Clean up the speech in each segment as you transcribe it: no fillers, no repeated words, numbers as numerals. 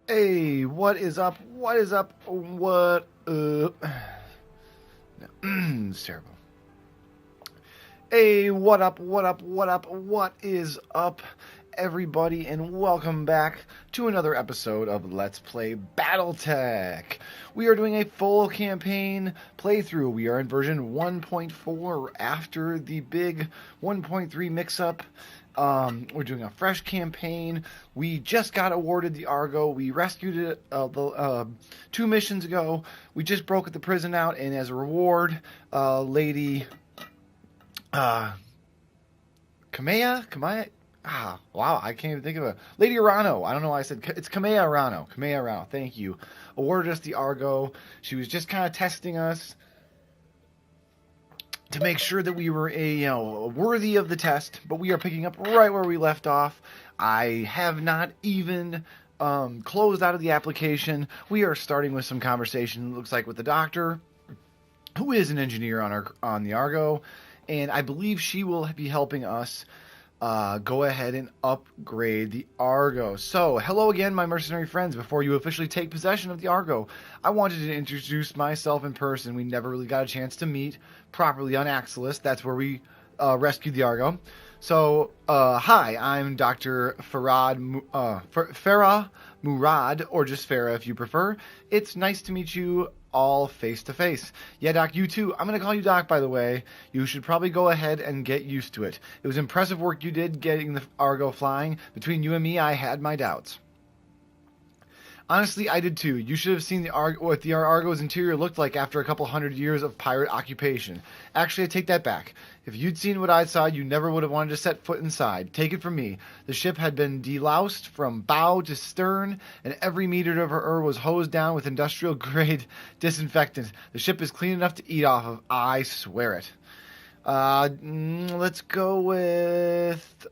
Hey, what is up? What is up? What up? No, it's terrible. Hey, what up? What up? What up? What is up, everybody? And welcome back to another episode of Let's Play BattleTech. We are doing a full campaign playthrough. We are in version 1.4 after the big 1.3 mix-up. We're doing a fresh campaign. We just got awarded the Argo. We rescued it 2 missions ago. We just broke the prison out, and as a reward, Lady Kamea? Wow, I can't even think of a Lady Arano. I don't know why I said it's Kamea Arano. Kamea Arano, thank you. Awarded us the Argo. She was just kind of testing us to make sure that we were worthy of the test, but we are picking up right where we left off. I have not even closed out of the application. We are starting with some conversation, looks like, with the doctor, who is an engineer on the Argo, and I believe she will be helping us go ahead and upgrade the Argo. So, hello again, my mercenary friends. Before you officially take possession of the Argo, I wanted to introduce myself in person. We never really got a chance to meet properly on Axelis. That's where we rescued the Argo. So, hi, I'm Dr. Farah Murad, or just Farah if you prefer. It's nice to meet you all face to face. Yeah, Doc, you too. I'm going to call you Doc, by the way. You should probably go ahead and get used to it. It was impressive work you did getting the Argo flying. Between you and me, I had my doubts. Honestly, I did too. You should have seen what the Argo's interior looked like after a couple hundred years of pirate occupation. Actually, I take that back. If you'd seen what I saw, you never would have wanted to set foot inside. Take it from me. The ship had been deloused from bow to stern, and every meter of her was hosed down with industrial-grade disinfectant. The ship is clean enough to eat off of. I swear it. Let's go with...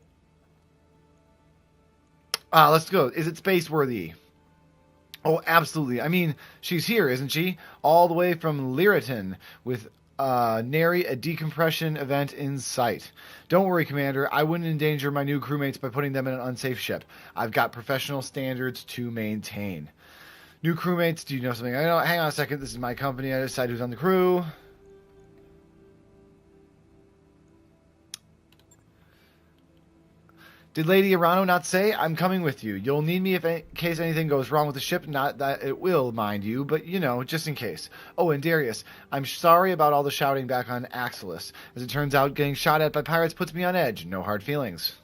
let's go. Is it space-worthy? Oh, absolutely. I mean, she's here, isn't she? All the way from Lyriton with nary a decompression event in sight. Don't worry, Commander. I wouldn't endanger my new crewmates by putting them in an unsafe ship. I've got professional standards to maintain. New crewmates, do you know something? Hang on a second. This is my company. I decide who's on the crew. Did Lady Arano not say, I'm coming with you? You'll need me in case anything goes wrong with the ship. Not that it will, mind you, but, just in case. Oh, and Darius, I'm sorry about all the shouting back on Axelis. As it turns out, getting shot at by pirates puts me on edge. No hard feelings.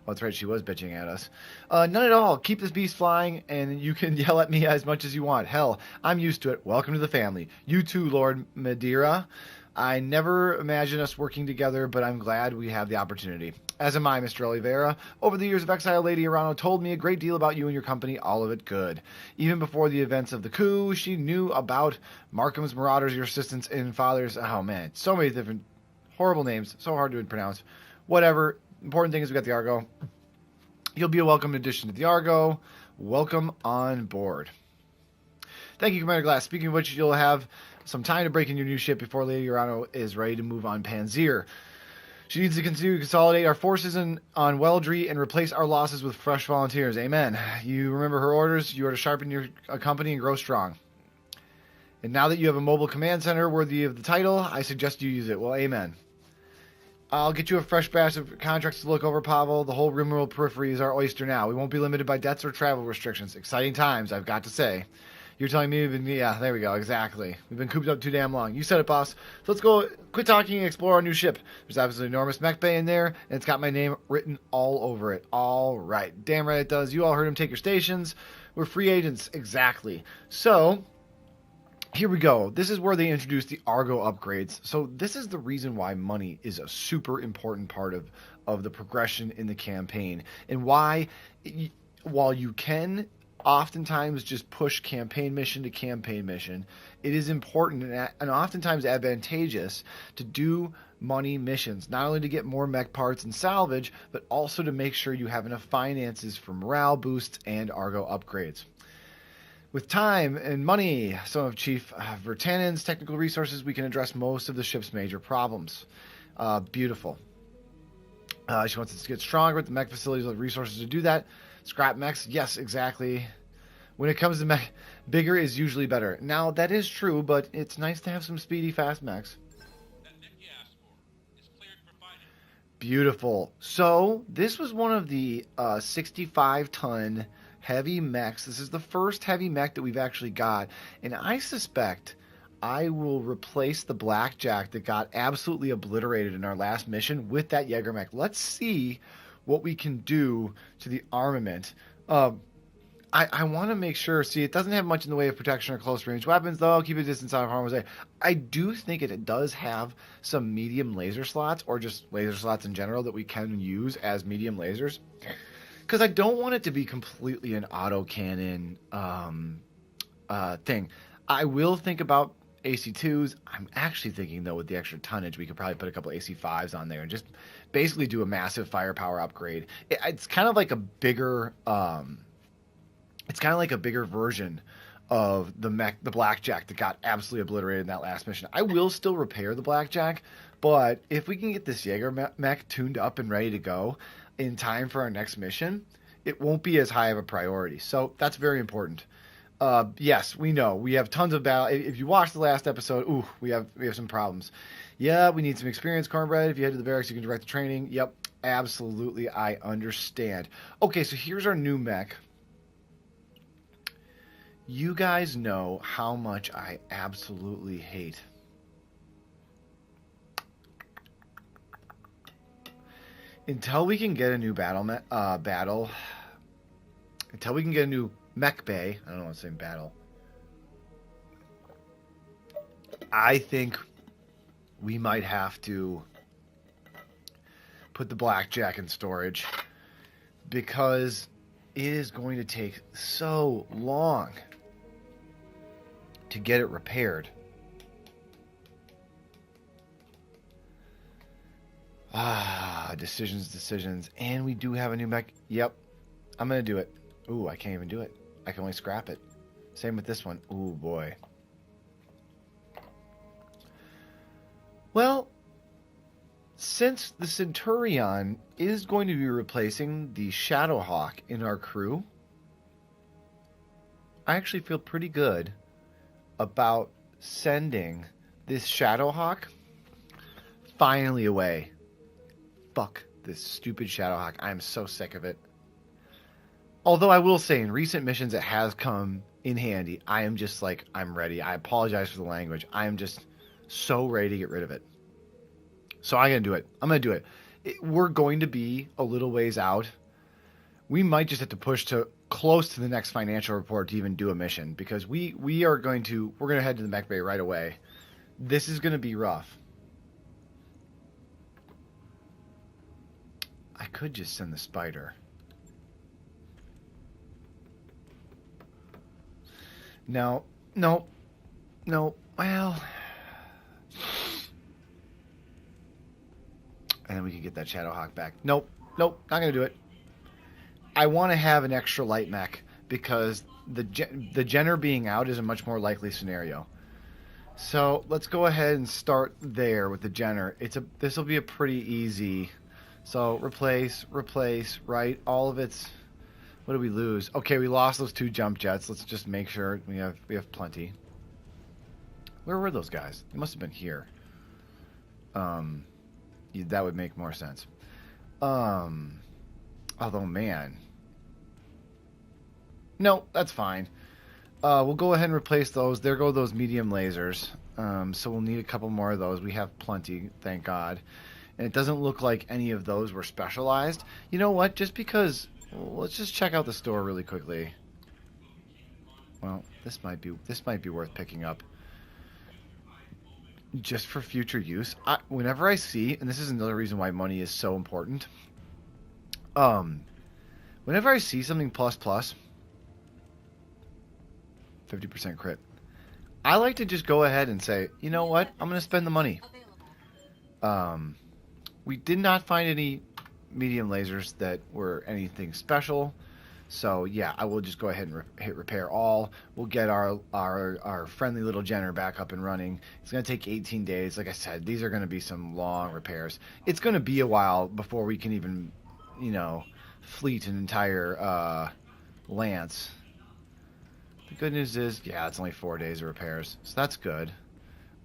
Oh, that's right, she was bitching at us. None at all. Keep this beast flying, and you can yell at me as much as you want. Hell, I'm used to it. Welcome to the family. You too, Lord Madeira. I never imagined us working together, but I'm glad we have the opportunity. As am I, Mr. Oliveira. Over the years of exile, Lady Arano told me a great deal about you and your company, all of it good. Even before the events of the coup, she knew about Markham's Marauders, your assistants and fathers. Oh, man, so many different horrible names, so hard to pronounce. Whatever. Important thing is we got the Argo. You'll be a welcome addition to the Argo. Welcome on board. Thank you, Commander Glass. Speaking of which, you'll have some time to break in your new ship before Lady Arano is ready to move on Panzer. She needs to continue to consolidate our forces on Weldry and replace our losses with fresh volunteers. Amen. You remember her orders. You are to sharpen your company and grow strong. And now that you have a mobile command center worthy of the title, I suggest you use it. Well, amen. I'll get you a fresh batch of contracts to look over, Pavel. The whole Rimworld periphery is our oyster now. We won't be limited by debts or travel restrictions. Exciting times, I've got to say. You're telling me, yeah, there we go, exactly. We've been cooped up too damn long. You said it, boss. So let's go, quit talking and explore our new ship. There's obviously an enormous mech bay in there, and it's got my name written all over it. All right. Damn right it does. You all heard him. Take your stations. We're free agents. Exactly. So, here we go. This is where they introduce the Argo upgrades. So this is the reason why money is a super important part of the progression in the campaign, and why, while you can oftentimes just push campaign mission to campaign mission, it is important and oftentimes advantageous to do money missions, not only to get more mech parts and salvage, but also to make sure you have enough finances for morale boosts and Argo upgrades. With time and money, some of Chief Vertanen's technical resources, we can address most of the ship's major problems. Beautiful. She wants us to get stronger with the mech facilities with resources to do that. Scrap mechs, yes, exactly. When it comes to mech, bigger is usually better. Now, that is true, but it's nice to have some speedy, fast mechs. Beautiful. So, this was one of the 65-ton heavy mechs. This is the first heavy mech that we've actually got. And I suspect I will replace the Blackjack that got absolutely obliterated in our last mission with that Jaeger mech. Let's see what we can do to the armament. I want to make sure. See, it doesn't have much in the way of protection or close range weapons, though. Keep a distance out of harm's way. I do think it does have some medium laser slots, or just laser slots in general, that we can use as medium lasers. Because I don't want it to be completely an autocannon thing. I will think about AC2s. I'm actually thinking, though, with the extra tonnage, we could probably put a couple AC5s on there and just basically do a massive firepower upgrade. It's kind of like a bigger... it's kind of like a bigger version of the Blackjack that got absolutely obliterated in that last mission. I will still repair the Blackjack, but if we can get this Jaeger mech tuned up and ready to go in time for our next mission, it won't be as high of a priority. So that's very important. Yes, we know we have tons of battle. If you watched the last episode, we have some problems. Yeah, we need some experience, Cornbread. If you head to the barracks, you can direct the training. Yep, absolutely, I understand. Okay, so here's our new mech. You guys know how much I absolutely hate until we can get a new until we can get a new mech bay. I don't know what I'm saying, battle. I think we might have to put the Blackjack in storage because it is going to take so long to get it repaired. Decisions. And we do have a new mech. Yep. I'm going to do it. Ooh, I can't even do it. I can only scrap it. Same with this one. Ooh, boy. Well, since the Centurion is going to be replacing the Shadowhawk in our crew, I actually feel pretty good about sending this Shadowhawk finally away. Fuck this stupid Shadowhawk. I'm so sick of it. Although I will say, in recent missions, it has come in handy. I am just like, I'm ready. I apologize for the language. I am just so ready to get rid of it. So I'm going to do it. I'm going to do it. We're going to be a little ways out. We might just have to push to close to the next financial report to even do a mission, because we're going to head to the mech bay right away. This is going to be rough. I could just send the spider. No. Well, and then we can get that Shadowhawk back. Nope, not gonna do it. I want to have an extra light mech because the Jenner being out is a much more likely scenario. So let's go ahead and start there with the Jenner. This will be a pretty easy. So replace, right? All of its. What did we lose? Okay, we lost those 2 jump jets. Let's just make sure we have plenty. Where were those guys? They must have been here. That would make more sense. Although, man. No, that's fine. We'll go ahead and replace those. There go those medium lasers. So we'll need a couple more of those. We have plenty, thank God. And it doesn't look like any of those were specialized. You know what? Just because... let's just check out the store really quickly. Well, this might be worth picking up. Just for future use. Whenever I see, and this is another reason why money is so important. Whenever I see something plus 50% crit, I like to just go ahead and say, you know what? I'm going to spend the money. We did not find any medium lasers that were anything special. So yeah, I will just go ahead and hit repair all. We'll get our friendly little Jenner back up and running. It's going to take 18 days. Like I said, these are going to be some long repairs. It's going to be a while before we can even, fleet an entire Lance. The good news is, yeah, it's only 4 days of repairs, so that's good.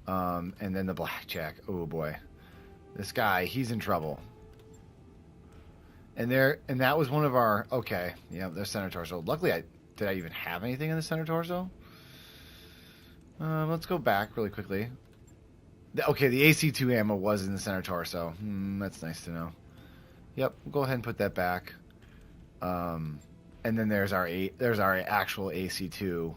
And then the blackjack. Oh boy, this guy, he's in trouble. And that was one of our. Okay, yeah, there's center torso. Luckily, did I even have anything in the center torso? Let's go back really quickly. Okay, the AC2 ammo was in the center torso. That's nice to know. Yep, we'll go ahead and put that back. And then there's our actual AC2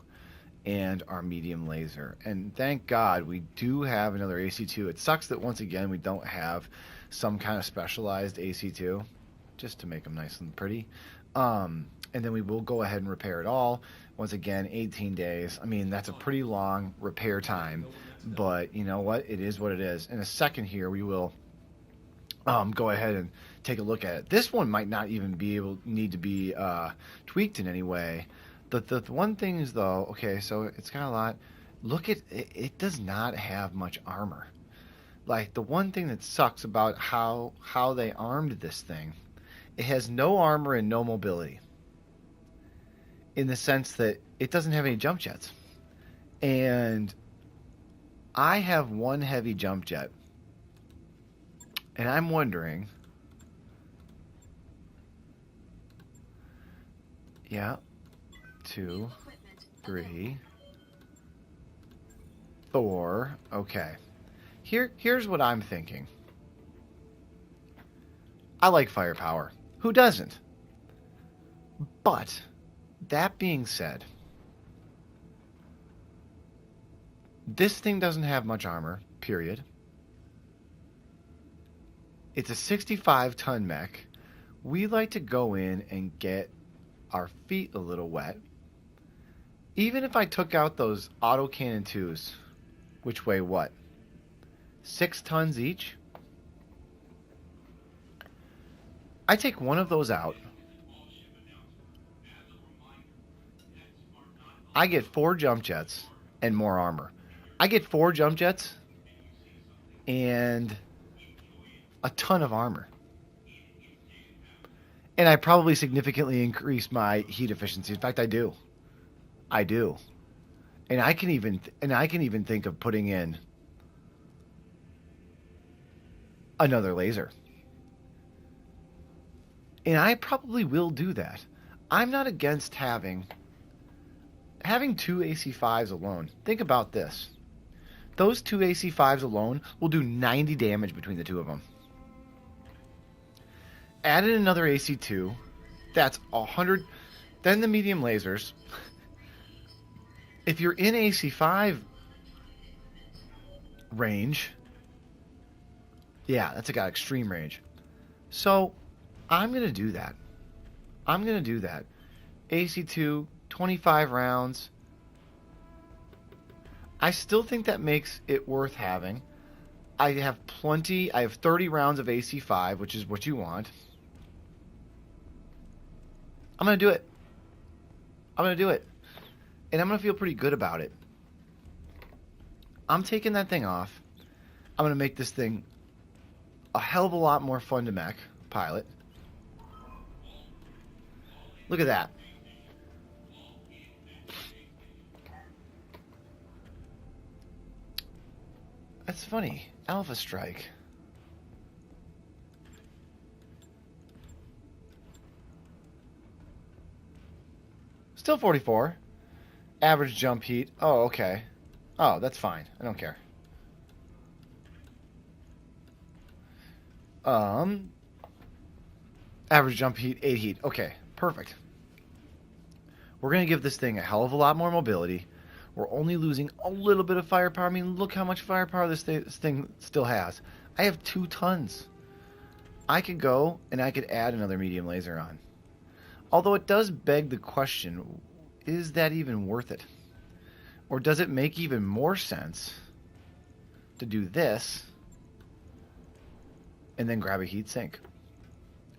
and our medium laser. And thank God we do have another AC2. It sucks that once again we don't have some kind of specialized AC2, just to make them nice and pretty. And then we will go ahead and repair it all. Once again, 18 days. I mean, that's a pretty long repair time, but you know what? It is what it is. In a second here, we will go ahead and take a look at it. This one might not even need to be tweaked in any way. The one thing is though, okay, so it's got a lot. Look at it, it does not have much armor. Like the one thing that sucks about how they armed this thing, it has no armor and no mobility. In the sense that it doesn't have any jump jets. And I have one heavy jump jet. And I'm wondering, yeah, 2, 3, 4, okay. Here's what I'm thinking. I like firepower. Who doesn't? But that being said, this thing doesn't have much armor, period. It's a 65-ton mech. We like to go in and get our feet a little wet. Even if I took out those autocannon 2s, which weigh what? 6 tons each? I take one of those out. I get 4 jump jets and more armor. I get 4 jump jets and a ton of armor. And I probably significantly increase my heat efficiency. In fact, I do. I do. And I can even think of putting in another laser. And I probably will do that. I'm not against having 2 AC5s alone. Think about this. Those 2 AC5s alone will do 90 damage between the two of them. Add in another AC2, that's 100. Then the medium lasers. If you're in AC5 range, yeah, that's got extreme range. So I'm going to do that. I'm going to do that. AC2, 25 rounds. I still think that makes it worth having. I have 30 rounds of AC5, which is what you want. I'm going to do it. I'm going to do it. And I'm going to feel pretty good about it. I'm taking that thing off. I'm going to make this thing a hell of a lot more fun to mech, pilot. Look at that. That's funny. Alpha Strike. Still 44. Average jump heat. Oh, okay. Oh, that's fine. I don't care. Average jump heat, 8 heat. Okay, perfect. We're going to give this thing a hell of a lot more mobility. We're only losing a little bit of firepower. I mean, look how much firepower this thing still has. I have 2 tons. I could go and I could add another medium laser on. Although it does beg the question, is that even worth it? Or does it make even more sense to do this and then grab a heat sink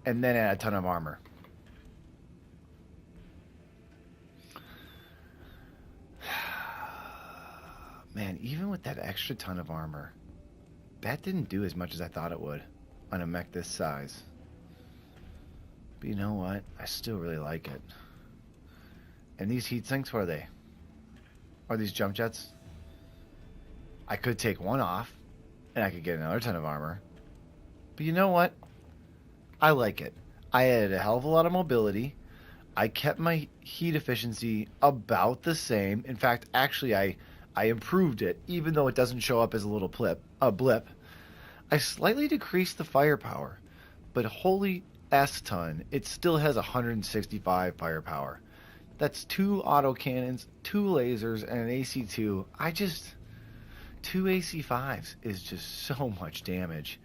and then add a ton of armor? Man, even with that extra ton of armor, that didn't do as much as I thought it would on a mech this size. But you know what? I still really like it. And these heat sinks, what are they? Are these jump jets? I could take one off, and I could get another ton of armor. But you know what? I like it. I added a hell of a lot of mobility. I kept my heat efficiency about the same. In fact, actually, I improved it, even though it doesn't show up as a little blip. I slightly decreased the firepower, but holy S-ton, it still has 165 firepower. That's 2 autocannons, 2 lasers, and an AC-2. Two AC-5s is just so much damage.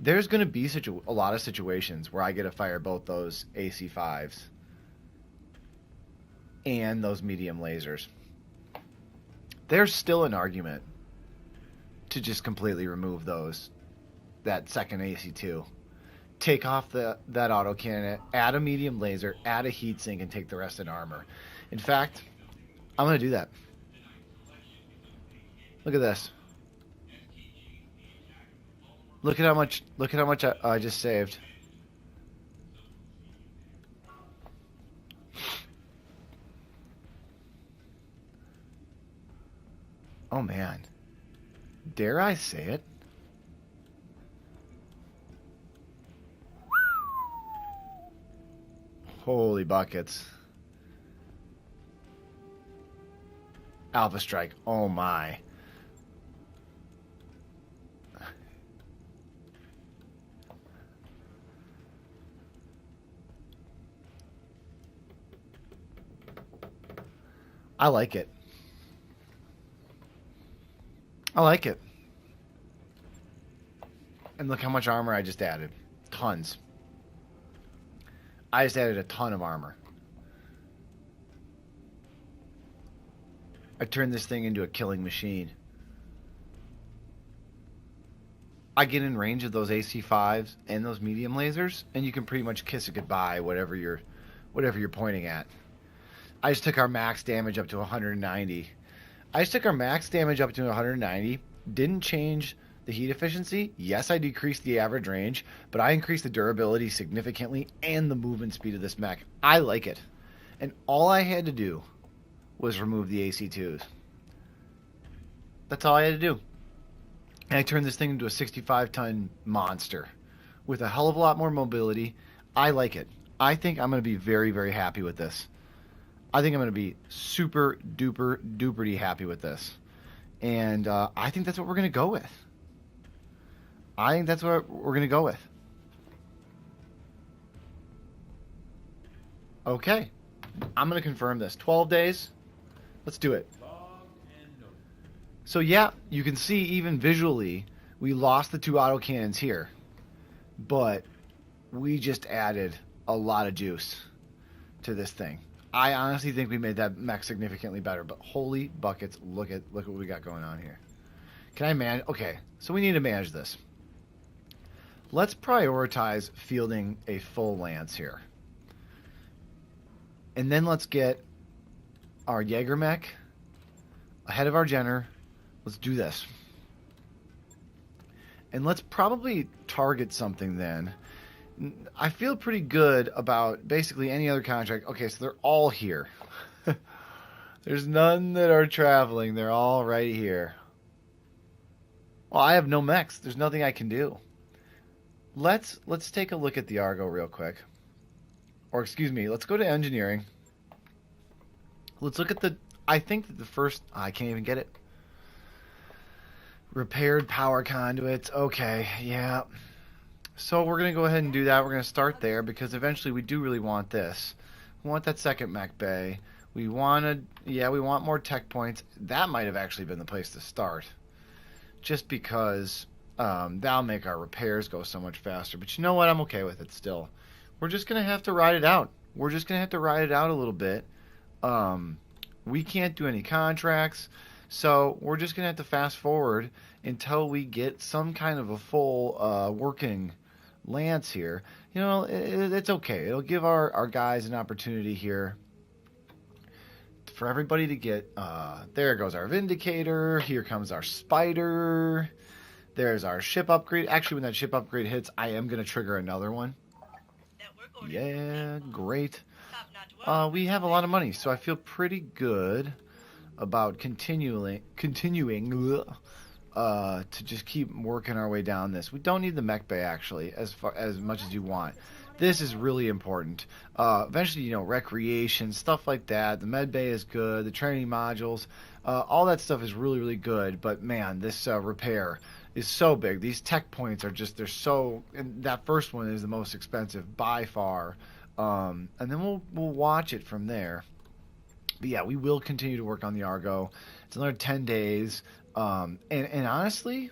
There's going to be a lot of situations where I get to fire both those AC-5s and those medium lasers. There's still an argument to just completely remove that second AC-2. Take off that autocannon, add a medium laser, add a heat sink, and take the rest in armor. In fact, I'm going to do that. Look at this. Look at how much I just saved. Oh man. Dare I say it? Holy buckets. Alpha Strike. Oh my. I like it. I like it. And look how much armor I just added. Tons. I just added a ton of armor. I turned this thing into a killing machine. I get in range of those AC-5s and those medium lasers, and you can pretty much kiss it goodbye, whatever you're pointing at. I just took our max damage up to 190. Didn't change the heat efficiency. Yes, I decreased the average range, but I increased the durability significantly and the movement speed of this mech. I like it. And all I had to do was remove the AC-2s. That's all I had to do. And I turned this thing into a 65-ton monster with a hell of a lot more mobility. I like it. I think I'm going to be very, very happy with this. I think I'm going to be super duper duperty happy with this. And I think that's what we're going to go with. Okay. I'm going to confirm this. 12 days. Let's do it. So yeah, you can see even visually, we lost the 2 autocannons here. But we just added a lot of juice to this thing. I honestly think we made that mech significantly better, but holy buckets, look what we got going on here. Can I manage? Okay, so we need to manage this. Let's prioritize fielding a full lance here. And then let's get our Jaeger mech ahead of our Jenner. Let's do this. And let's probably target something then. I feel pretty good about basically any other contract. Okay, so they're all here. There's none that are traveling. They're all right here. Well, I have no mechs. There's nothing I can do. Let's take a look at the Argo real quick. Or excuse me, let's go to engineering. Let's look at I think that the first... I can't even get it. Repaired power conduits. Okay, yeah. So we're going to go ahead and do that. We're going to start there because eventually we do really want this. We want that second mech bay. We want more tech points. That might have actually been the place to start. Just because that'll make our repairs go so much faster. But you know what? I'm okay with it still. We're just going to have to ride it out. A little bit. We can't do any contracts. So we're just going to have to fast forward until we get some kind of a full working lance here. You know, it's okay. It'll give our guys an opportunity here for everybody to get... there goes our Vindicator. Here comes our Spider. There's our ship upgrade. Actually, when that ship upgrade hits, I am going to trigger another one. Yeah, great. We have a lot of money, so I feel pretty good about continuing to just keep working our way down this. We don't need the mech bay actually as much as you want. This is really important. Eventually, you know, recreation, stuff like that. The med bay is good. The training modules, all that stuff is really, really good. But man, this repair is so big. These tech points are just, they're so, and that first one is the most expensive by far. And then we'll watch it from there. But yeah, we will continue to work on the Argo. It's another 10 days. And honestly,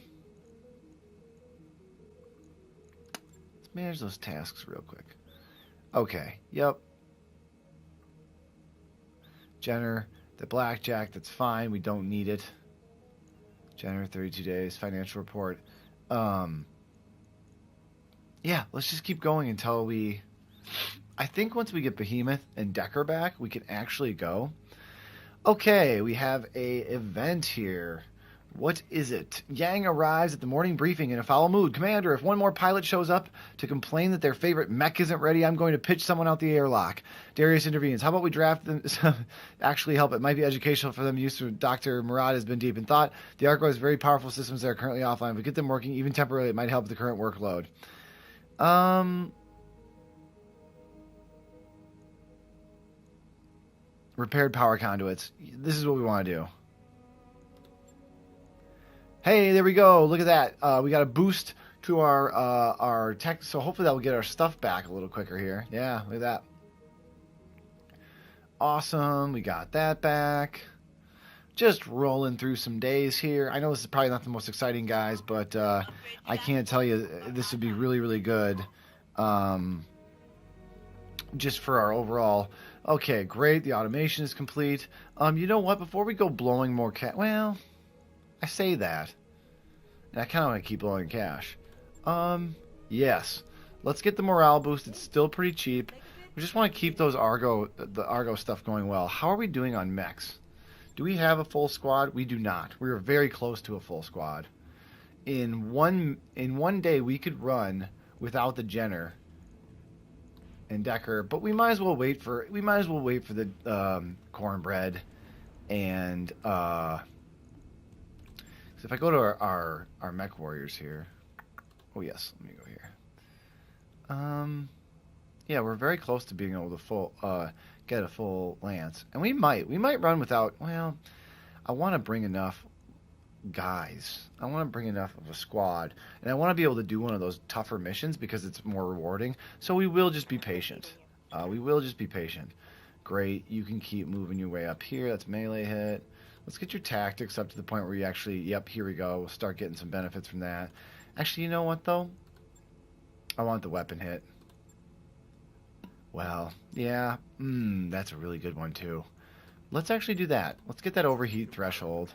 let's manage those tasks real quick. Okay, yep. Jenner, the blackjack, that's fine. We don't need it. Jenner, 32 days, financial report. Yeah, let's just keep going until we... I think once we get Behemoth and Decker back, we can actually go. Okay, we have a event here. What is it? Yang arrives at the morning briefing in a foul mood. Commander, if one more pilot shows up to complain that their favorite mech isn't ready, I'm going to pitch someone out the airlock. Darius intervenes. How about we draft them? Actually help. It might be educational for them. Use of Dr. Murad has been deep in thought. The Arco has very powerful systems that are currently offline. If we get them working, even temporarily, it might help with the current workload. Repaired power conduits. This is what we want to do. Hey, there we go. Look at that. We got a boost to our tech, so hopefully that will get our stuff back a little quicker here. Yeah, look at that. Awesome. We got that back. Just rolling through some days here. I know this is probably not the most exciting, guys, but I can't tell you this would be really, really good. Just for our overall... Okay, great. The automation is complete. You know what? Before we go blowing more cash... Well... I say that, and I kind of want to keep blowing cash. Yes. Let's get the morale boost. It's still pretty cheap. We just want to keep those the Argo stuff going well. How are we doing on mechs? Do we have a full squad? We do not. We are very close to a full squad. In one day, we could run without the Jenner and Decker, but we might as well wait for the Cornbread and so if I go to our mech warriors here, oh yes, let me go here. Yeah, we're very close to being able to get a full lance, and we might run without. Well, I want to bring enough guys. I want to bring enough of a squad, and I want to be able to do one of those tougher missions because it's more rewarding. So we will just be patient. Great, you can keep moving your way up here. That's melee hit. Let's get your tactics up to the point where you actually, yep, here we go. We'll start getting some benefits from that. Actually, you know what, though? I want the weapon hit. Well, yeah, that's a really good one, too. Let's actually do that. Let's get that overheat threshold.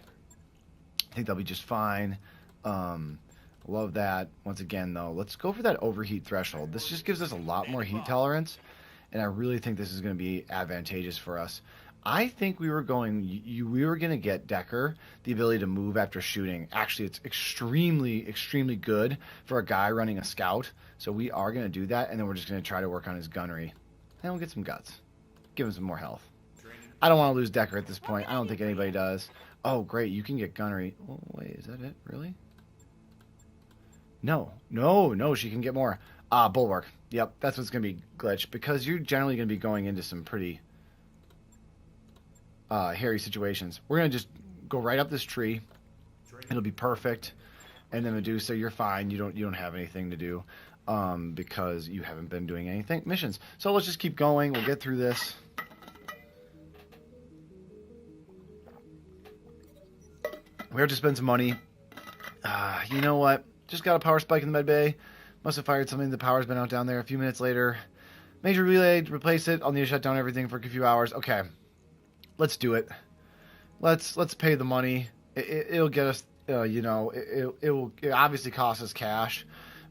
I think that'll be just fine. Love that. Once again, though, let's go for that overheat threshold. This just gives us a lot more heat tolerance, and I really think this is going to be advantageous for us. I think we were going to get Decker the ability to move after shooting. Actually, it's extremely, extremely good for a guy running a scout. So we are going to do that, and then we're just going to try to work on his gunnery. And we'll get some guts. Give him some more health. I don't want to lose Decker at this point. I don't think anybody does. Oh, great. You can get gunnery. Oh, wait, is that it? Really? No, she can get more. Bulwark. Yep, that's what's going to be glitched, because you're generally going to be going into some pretty... hairy situations. We're going to just go right up this tree. It'll be perfect. And then Medusa, you're fine. You don't have anything to do because you haven't been doing anything missions. So let's just keep going. We'll get through this. We have to spend some money. You know what? Just got a power spike in the med bay. Must have fired something. The power's been out down there. A few minutes later. Major relay, replace it. I'll need to shut down everything for a few hours. Okay. Let's do it. Let's pay the money. It'll get us, it will obviously cost us cash,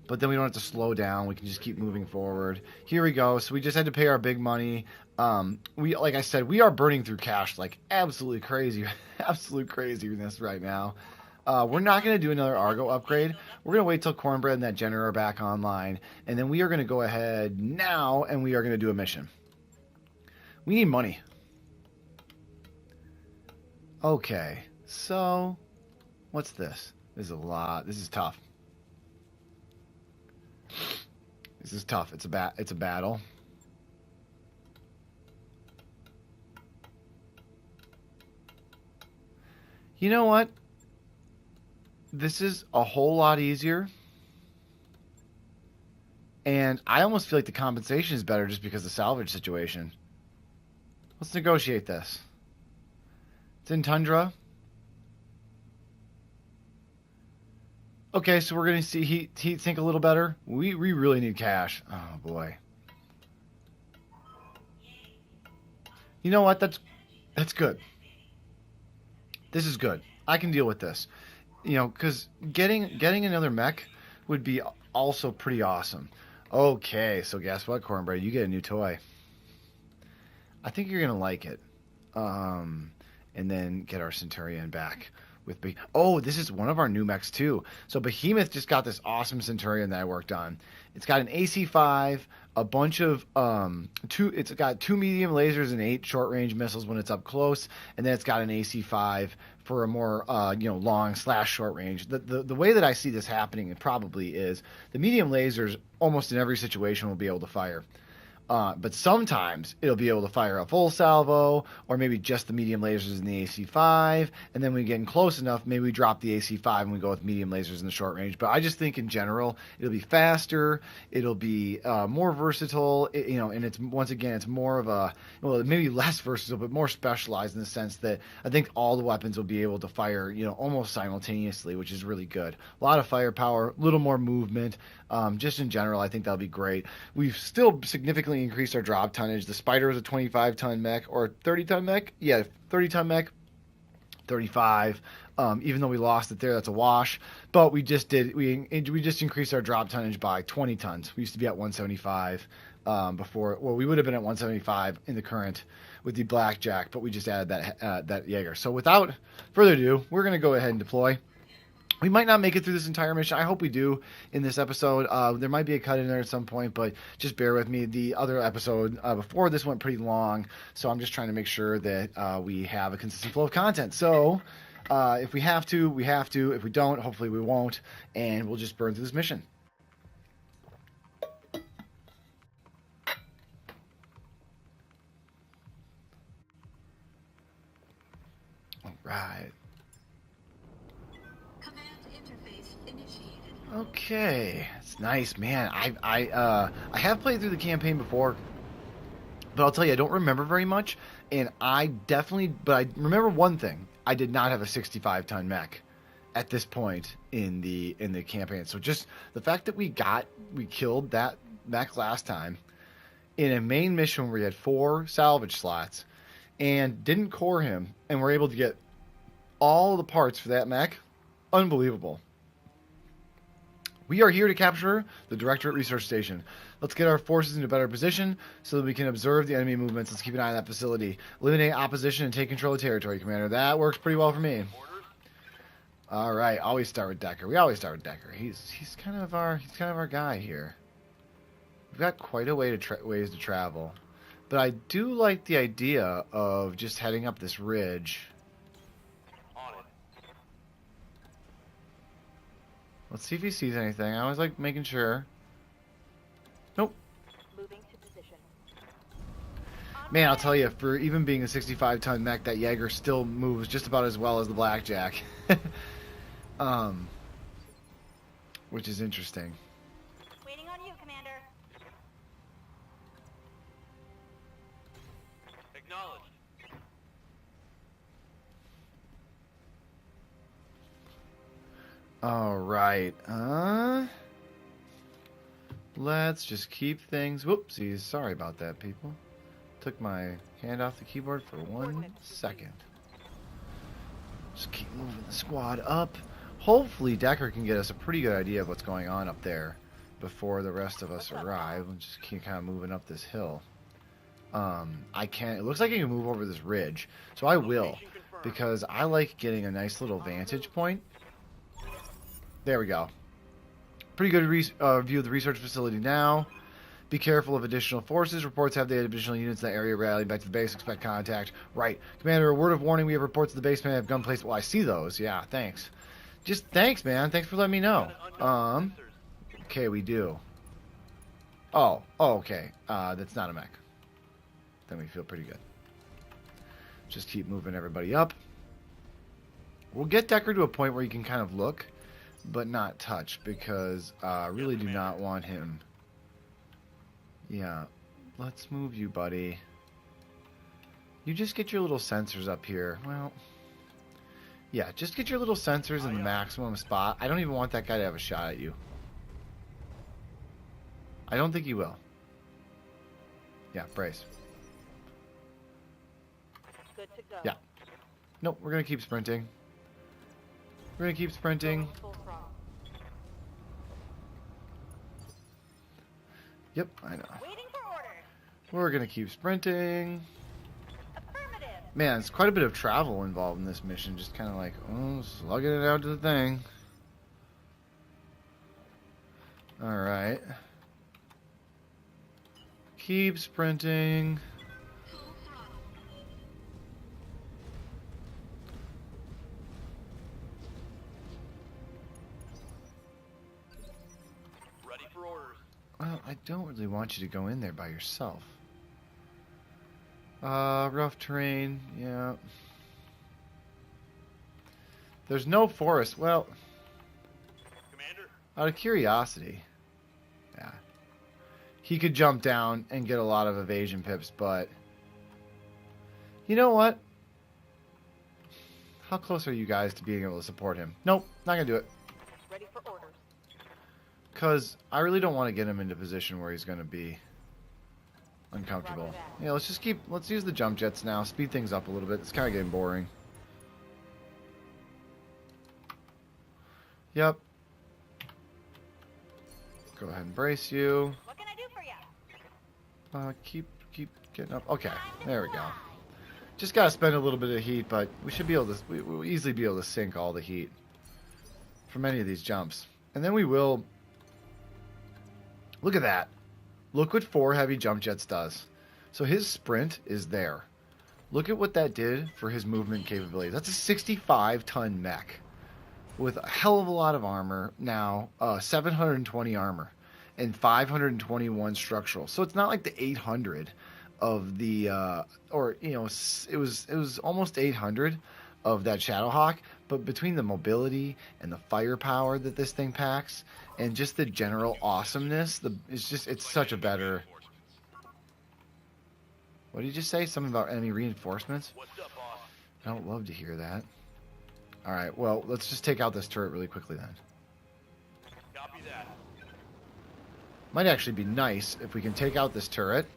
but then we don't have to slow down. We can just keep moving forward. Here we go. So we just had to pay our big money. Like I said, we are burning through cash like absolutely crazy, absolute craziness right now. We're not going to do another Argo upgrade. We're going to wait till Cornbread and that Jenner are back online, and then we are going to go ahead now and we are going to do a mission. We need money. Okay, so what's this? This is a lot. This is tough. This is tough. It's a battle. You know what? This is a whole lot easier. And I almost feel like the compensation is better just because of the salvage situation. Let's negotiate this. It's in Tundra. Okay, so we're going to see heat sink a little better. We really need cash. Oh, boy. You know what? That's good. This is good. I can deal with this. You know, because getting another mech would be also pretty awesome. Okay, so guess what, Cornbread? You get a new toy. I think you're going to like it. And then get our Centurion back with oh, this is one of our new mechs too. So Behemoth just got this awesome Centurion that I worked on. It's got an AC-5, a bunch of it's got 2 medium lasers and 8 short-range missiles when it's up close, and then it's got an AC-5 for a more long / short range. The way that I see this happening probably is the medium lasers almost in every situation will be able to fire. But sometimes it'll be able to fire a full salvo, or maybe just the medium lasers in the AC-5, and then when we get in close enough, maybe we drop the AC-5 and we go with medium lasers in the short range. But I just think in general, it'll be faster, it'll be more versatile, and it's once again, it's more of a, well, maybe less versatile, but more specialized in the sense that I think all the weapons will be able to fire, almost simultaneously, which is really good. A lot of firepower, a little more movement. Just in general, I think that'll be great. We've still significantly increased our drop tonnage. The Spider was a 25-ton mech or 30-ton mech. Yeah, 30-ton mech, 35. Even though we lost it there, that's a wash. But we just increased our drop tonnage by 20 tons. We used to be at 175 before. Well, we would have been at 175 in the current with the Blackjack, but we just added that Jaeger. So without further ado, we're going to go ahead and deploy. We might not make it through this entire mission. I hope we do in this episode. There might be a cut in there at some point, but just bear with me. The other episode before this went pretty long, so I'm just trying to make sure that we have a consistent flow of content. So if we have to, we have to. If we don't, hopefully we won't, and we'll just burn through this mission. All right. Okay, it's nice, man. I have played through the campaign before, but I'll tell you, I don't remember very much. And but I remember one thing: I did not have a 65-ton mech at this point in the campaign. So just the fact that we killed that mech last time in a main mission where we had 4 salvage slots and didn't core him, and were able to get all the parts for that mech, unbelievable. We are here to capture the Directorate Research Station. Let's get our forces into a better position so that we can observe the enemy movements. Let's keep an eye on that facility. Eliminate opposition and take control of territory, Commander. That works pretty well for me. All right, always start with Decker. We always start with Decker. He's kind of our guy here. We've got quite a ways to travel, but I do like the idea of just heading up this ridge. Let's see if he sees anything. I always like making sure. Nope. Moving to position. Man, I'll tell you, for even being a 65-ton mech, that Jaeger still moves just about as well as the Blackjack. Which is interesting. Waiting on you, Commander. Acknowledged. All right. Let's just keep things. Whoopsies. Sorry about that, people. Took my hand off the keyboard for 1 second. Just keep moving the squad up. Hopefully, Decker can get us a pretty good idea of what's going on up there before the rest of us arrive. We'll just keep kind of moving up this hill. I can't. It looks like I can move over this ridge, so I will, because I like getting a nice little vantage point. There we go. Pretty good view of the research facility now. Be careful of additional forces. Reports have the additional units in that area rallying back to the base. Expect contact. Right. Commander, a word of warning. We have reports of the base may have gun placed. Well, I see those. Yeah, thanks. Just thanks, man. Thanks for letting me know. Okay, we do. Oh, okay. That's not a mech. Then we feel pretty good. Just keep moving everybody up. We'll get Decker to a point where he can kind of look, but not touch, because I really do not want him. Yeah, let's move you, buddy. You just get your little sensors up here. Well, yeah, just get your little sensors in the maximum spot. I don't even want that guy to have a shot at you. I don't think he will. Yeah, brace. Good to go. Yeah. Nope, we're going to keep sprinting. We're going to keep sprinting. Yep, I know. Waiting for orders. We're going to keep sprinting. Affirmative. Man, it's quite a bit of travel involved in this mission. Just kind of like, slugging it out to the thing. Alright. Keep sprinting. Ready for orders. Well, I don't really want you to go in there by yourself. Rough terrain, yeah. There's no forest. Well, Commander? out of curiosity, yeah. He could jump down and get a lot of evasion pips, but you know what? How close are you guys to being able to support him? Nope, not gonna do it. Ready for orders. Because I really don't want to get him into a position where he's gonna be uncomfortable. Roger that. Yeah, let's use the jump jets now. Speed things up a little bit. It's kind of getting boring. Yep. Go ahead and brace you. What can I do for you? Keep getting up. Okay, there we go. Just gotta spend a little bit of heat, but we should be able to. We'll easily be able to sink all the heat from any of these jumps, and then we will. Look at that. Look what 4 heavy jump jets does. So his sprint is there. Look at what that did for his movement capability. That's a 65-ton mech with a hell of a lot of armor. Now 720 armor and 521 structural. So it's not like the 800 of the or you know, it was almost 800 of that Shadowhawk, but between the mobility and the firepower that this thing packs and just the general awesomeness, it's such a better. What did you just say? Something about enemy reinforcements? What's up, boss? I don't love to hear that. Alright, well, let's just take out this turret really quickly then. Copy that. Might actually be nice if we can take out this turret.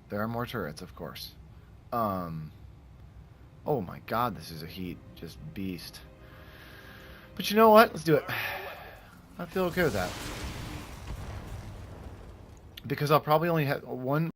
There are more turrets, of course. Oh my god, this is a heat. Just beast. But you know what? Let's do it. I feel okay with that. Because I'll probably only have one